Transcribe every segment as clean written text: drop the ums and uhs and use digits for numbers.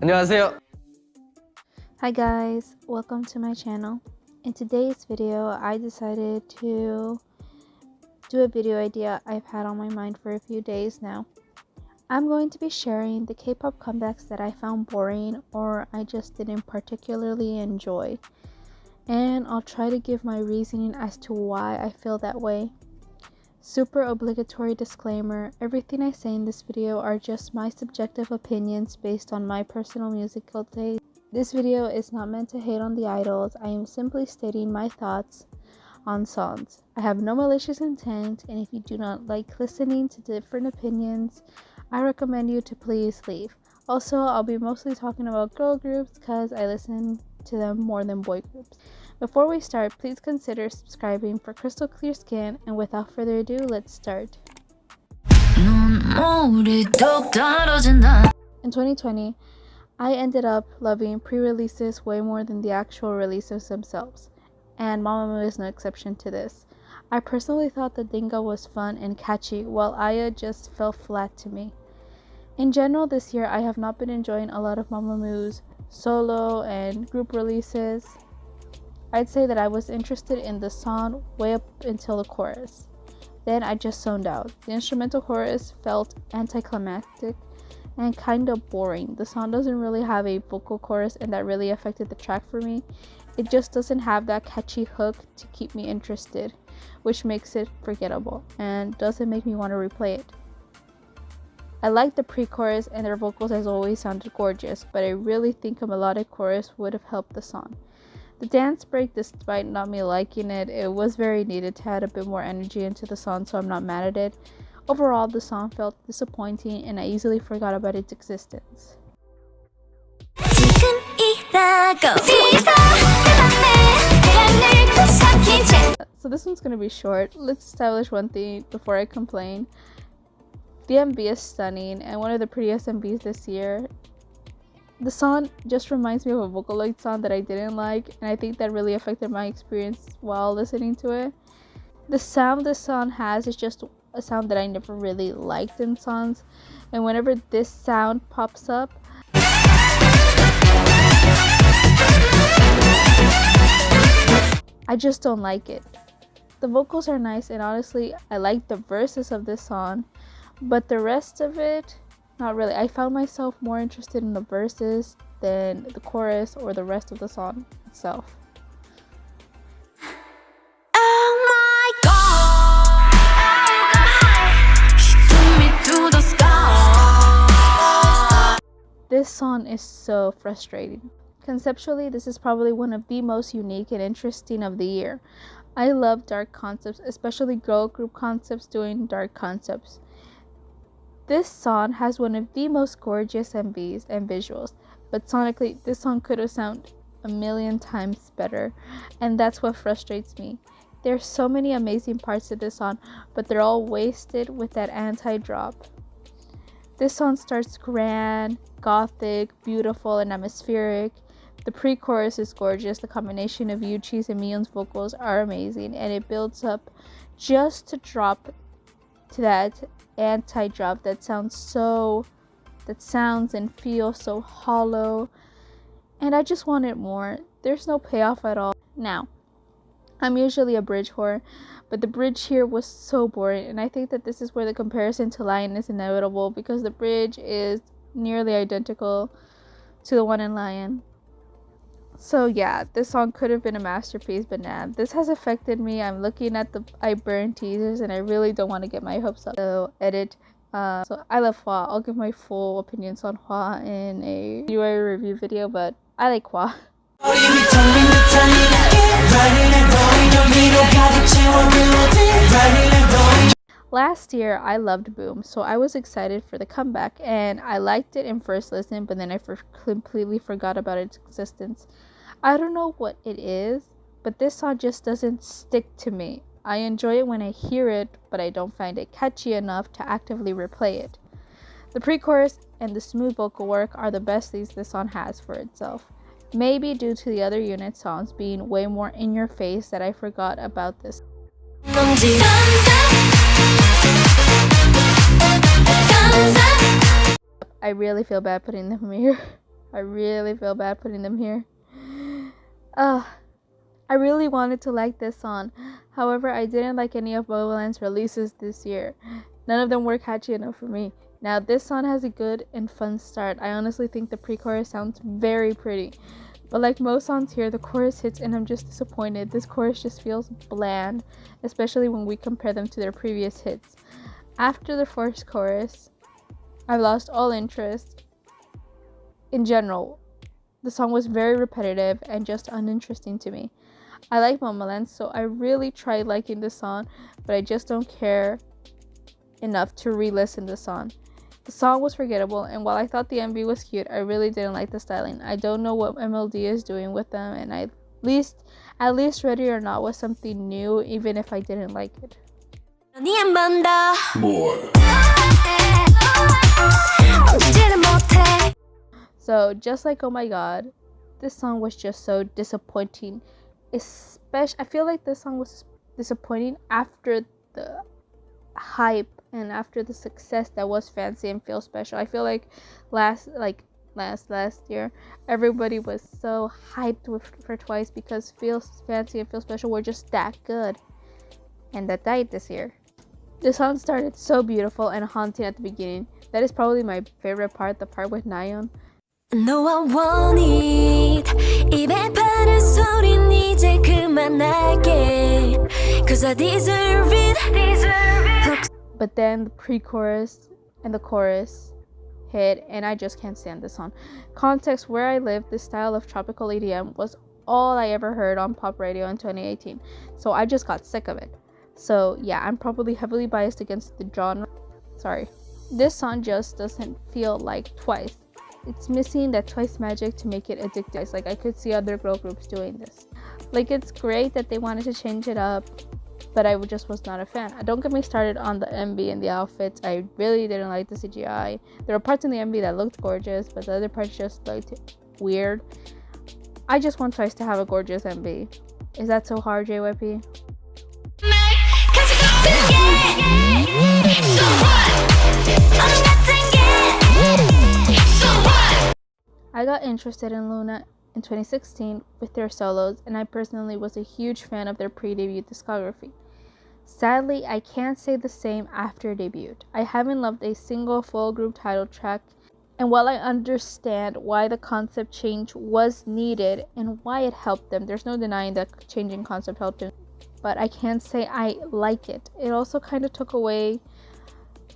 안녕하세요. Hi guys, welcome to my channel. In today's video, I decided to do a video idea I've had on my mind for a few days now. I'm going to be sharing the K-pop comebacks that I found boring or I just didn't particularly enjoy. And I'll try to give my reasoning as to why I feel that way. Super obligatory disclaimer, everything I say in this video are just my subjective opinions based on my personal musical taste. This video is not meant to hate on the idols, I am simply stating my thoughts on songs. I have no malicious intent, and if you do not like listening to different opinions, I recommend you to please leave. Also, I'll be mostly talking about girl groups because I listen to them more than boy groups. Before we start, please consider subscribing for crystal clear skin, and without further ado, let's start. In 2020, I ended up loving pre-releases way more than the actual releases themselves, and Mamamoo is no exception to this. I personally thought that Dinga was fun and catchy, while Aya just fell flat to me. In general, this year I have not been enjoying a lot of Mamamoo's solo and group releases. I'd say that I was interested in the song way up until the chorus. Then I just zoned out. The instrumental chorus felt anticlimactic and kind of boring. The song doesn't really have a vocal chorus, and that really affected the track for me. It just doesn't have that catchy hook to keep me interested, which makes it forgettable and doesn't make me want to replay it. I like the pre-chorus, and their vocals as always sounded gorgeous, but I really think a melodic chorus would have helped the song. The dance break, despite not me liking it, it was very needed to add a bit more energy into the song, so I'm not mad at it. Overall, the song felt disappointing and I easily forgot about its existence. So this one's gonna be short. Let's establish one thing before I complain. The MV is stunning and one of the prettiest MVs this year. The song just reminds me of a Vocaloid song that I didn't like, and I think that really affected my experience while listening to it. The sound this song has is just a sound that I never really liked in songs, and whenever this sound pops up, I just don't like it. The vocals are nice, and honestly, I like the verses of this song, but the rest of it, not really. I found myself more interested in the verses than the chorus or the rest of the song itself. This song is so frustrating. Conceptually, this is probably one of the most unique and interesting of the year. I love dark concepts, especially girl group concepts doing dark concepts. This song has one of the most gorgeous MVs and visuals, but sonically, this song could have sounded a million times better, and that's what frustrates me. There's so many amazing parts to this song, but they're all wasted with that anti-drop. This song starts grand, gothic, beautiful, and atmospheric. The pre-chorus is gorgeous. The combination of Yuchi's and Mion's vocals are amazing, and it builds up just to drop to that anti-drop that sounds and feels so hollow, and I just wanted more. There's no payoff at all. Now, I'm usually a bridge whore, but the bridge here was so boring, and I think that this is where the comparison to Lion is inevitable, because the bridge is nearly identical to the one in Lion. So yeah, this song could have been a masterpiece, but nah, this has affected me. I'm looking at the I burn teasers and I really don't want to get my hopes up. So edit. So I love Hwa. I'll give my full opinions on Hwa in a January review video, but I like Hwa. Last year, I loved Boom, so I was excited for the comeback, and I liked it in first listen, but then I completely forgot about its existence. I don't know what it is, but this song just doesn't stick to me. I enjoy it when I hear it, but I don't find it catchy enough to actively replay it. The pre-chorus and the smooth vocal work are the best things this song has for itself. Maybe due to the other unit songs being way more in your face that I forgot about this. I really feel bad putting them here. I really feel bad putting them here. I really wanted to like this song. However, I didn't like any of momoland's releases this year. None of them were catchy enough for me. Now, this song has a good and fun start. I honestly think the pre-chorus sounds very pretty. But like most songs here, the chorus hits and I'm just disappointed. This chorus just feels bland, especially when we compare them to their previous hits. After the first chorus, I've lost all interest. In general, the song was very repetitive and just uninteresting to me. I like momoland, so I really tried liking this song, but I just don't care enough to re-listen to the song. The song was forgettable, and while I thought the MV was cute, I really didn't like the styling. I don't know what MLD is doing with them, and at least Ready or Not was something new, even if I didn't like it. More. So just like Oh My God, this song was just so disappointing. I feel like this song was disappointing after the hype and after the success that was Fancy and Feel Special. I feel like last year everybody was so hyped for Twice because Fancy and Feel Special were just that good, and that died this year. The song started so beautiful and haunting at the beginning. That is probably my favorite part, the part with Nayeon. No, I want it. Cause I deserve it. But then the pre-chorus and the chorus hit, and I just can't stand this song. Context: where I live, this style of tropical EDM was all I ever heard on pop radio in 2018. So I just got sick of it. So yeah, I'm probably heavily biased against the genre. Sorry. This song just doesn't feel like Twice. It's missing that Twice magic to make it addictive. Like, I could see other girl groups doing this. Like, it's great that they wanted to change it up, but I just was not a fan. Don't get me started on the MV and the outfits. I really didn't like the CGI. There were parts in the MV that looked gorgeous, but the other parts just looked weird. I just want Twice to have a gorgeous MV. Is that so hard, JYP? I got interested in Loona in 2016 with their solos, and I personally was a huge fan of their pre-debut discography. Sadly, I can't say the same after debut. I haven't loved a single full group title track, and while I understand why the concept change was needed and why it helped them, there's no denying that changing concept helped them, but I can't say I like it. It also kind of took away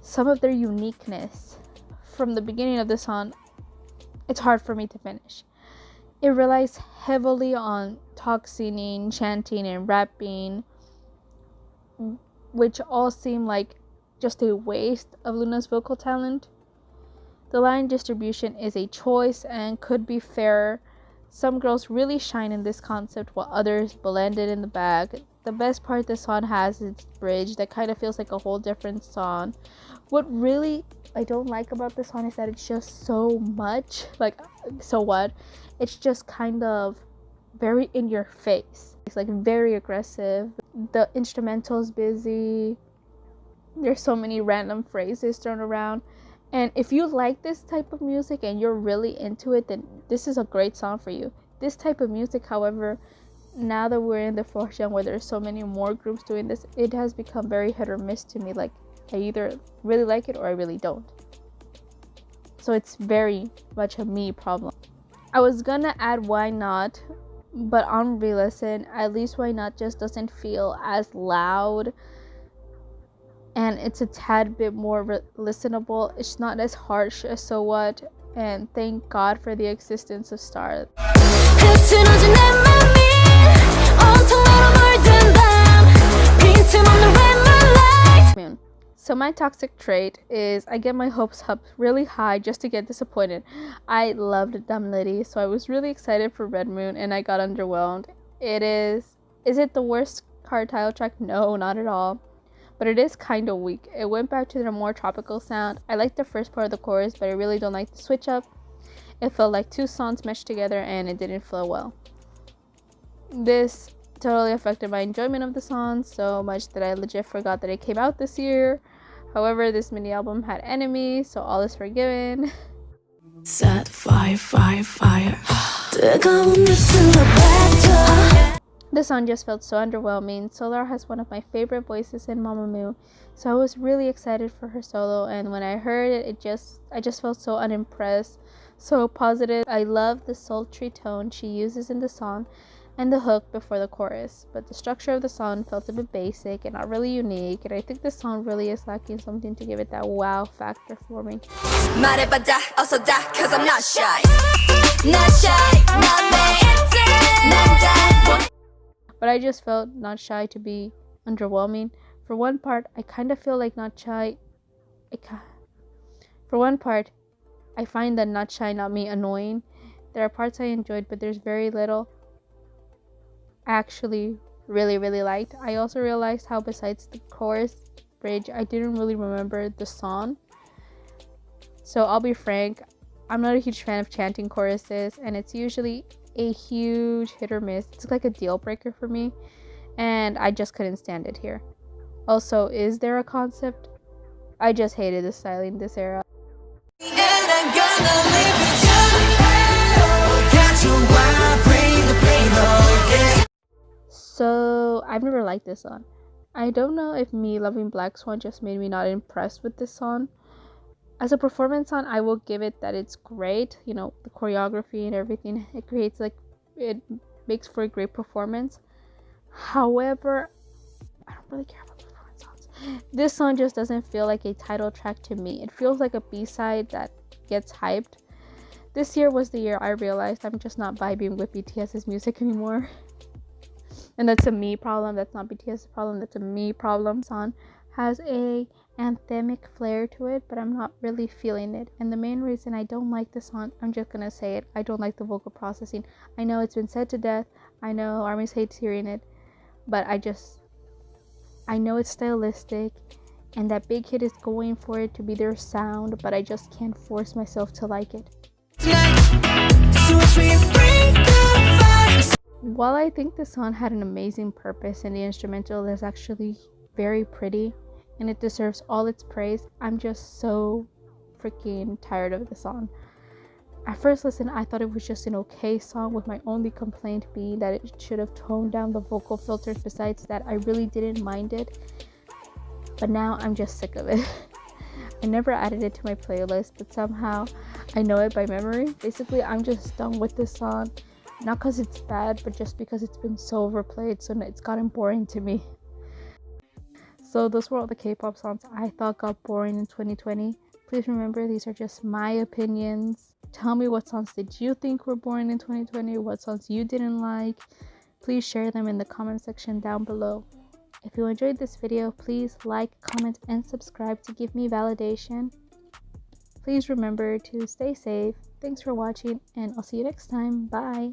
some of their uniqueness. From the beginning of the song, it's hard for me to finish. It relies heavily on talk singing, chanting, and rapping, which all seem like just a waste of Loona's vocal talent. The line distribution is a choice and could be fairer. Some girls really shine in this concept while others blend it in the bag. The best part this song has is its bridge that kind of feels like a whole different song. What really I don't like about this song is that it's just so much. Like, so what? It's just kind of very in your face. It's like very aggressive. The instrumental's busy. There's so many random phrases thrown around. And if you like this type of music and you're really into it, then this is a great song for you. This type of music, however, now that we're in the fourth gen where there's so many more groups doing this, it has become very hit or miss to me. Like, I either really like it or I really don't. So it's very much a me problem. I was gonna add Why Not, but on re-listen, at least Why Not just doesn't feel as loud, and it's a tad bit more listenable. It's not as harsh as So What, and thank God for the existence of Star. So my toxic trait is I get my hopes up really high just to get disappointed. I loved Dumb Litty, so I was really excited for Red Moon, and I got underwhelmed. Is it the worst card title track? No, not at all. But it is kind of weak. It went back to their more tropical sound. I like the first part of the chorus, but I really don't like the switch up. It felt like two songs meshed together and it didn't flow well. This totally affected my enjoyment of the song so much that I legit forgot that it came out this year. However, this mini album had enemies, so all is forgiven. Set fire, fire, fire. 뜨거운 입술로 뱉어. This song just felt so underwhelming. Solar has one of my favorite voices in Mamamoo, so I was really excited for her solo, and when I heard it, I just felt so unimpressed, so positive. I love the sultry tone she uses in the song and the hook before the chorus, but the structure of the song felt a bit basic and not really unique, and I think this song really is lacking something to give it that wow factor for me. 말해봐 다 어서 다 cause I'm not shy. Not shy, not 남자. But I just felt Not Shy to be underwhelming. For one part, I kind of feel like Not Shy. For one part, I find that Not Shy, Not Me annoying. There are parts I enjoyed, but there's very little I actually really liked. I also realized how besides the chorus bridge, I didn't really remember the song. So I'll be frank, I'm not a huge fan of chanting choruses, and it's usually a huge hit or miss. It's like a deal breaker for me, and I just couldn't stand it here. Also, is there a concept? I just hated the styling in this era. So I've never liked this song. I don't know if me loving Black Swan just made me not impressed with this song. As a performance song, I will give it that it's great. You know, the choreography and everything, it makes for a great performance. However, I don't really care about performance songs. This song just doesn't feel like a title track to me. It feels like a B-side that gets hyped. This year was the year I realized I'm just not vibing with BTS's music anymore. And that's a me problem. That's not BTS's problem. That's a me problem. The song has a anthemic flair to it, but I'm not really feeling it. And the main reason I don't like this song, I'm just gonna say it, I don't like the vocal processing. I know it's been said to death. I know ARMYs hates hearing it, but I know it's stylistic and that Big Hit is going for it to be their sound, but I just can't force myself to like it. While I think the song had an amazing purpose and the instrumental is actually very pretty and it deserves all its praise, I'm just so freaking tired of the song. At first listen, I thought it was just an okay song, with my only complaint being that it should have toned down the vocal filters. Besides that, I really didn't mind it, but now I'm just sick of it. I never added it to my playlist, but somehow I know it by memory. Basically, I'm just done with this song, not because it's bad, but just because it's been so overplayed, so it's gotten boring to me. So those were all the K-pop songs I thought got boring in 2020. Please remember, these are just my opinions. Tell me, what songs did you think were boring in 2020? What songs you didn't like? Please share them in the comment section down below. If you enjoyed this video, please like, comment, and subscribe to give me validation. Please remember to stay safe. Thanks for watching, and I'll see you next time. Bye.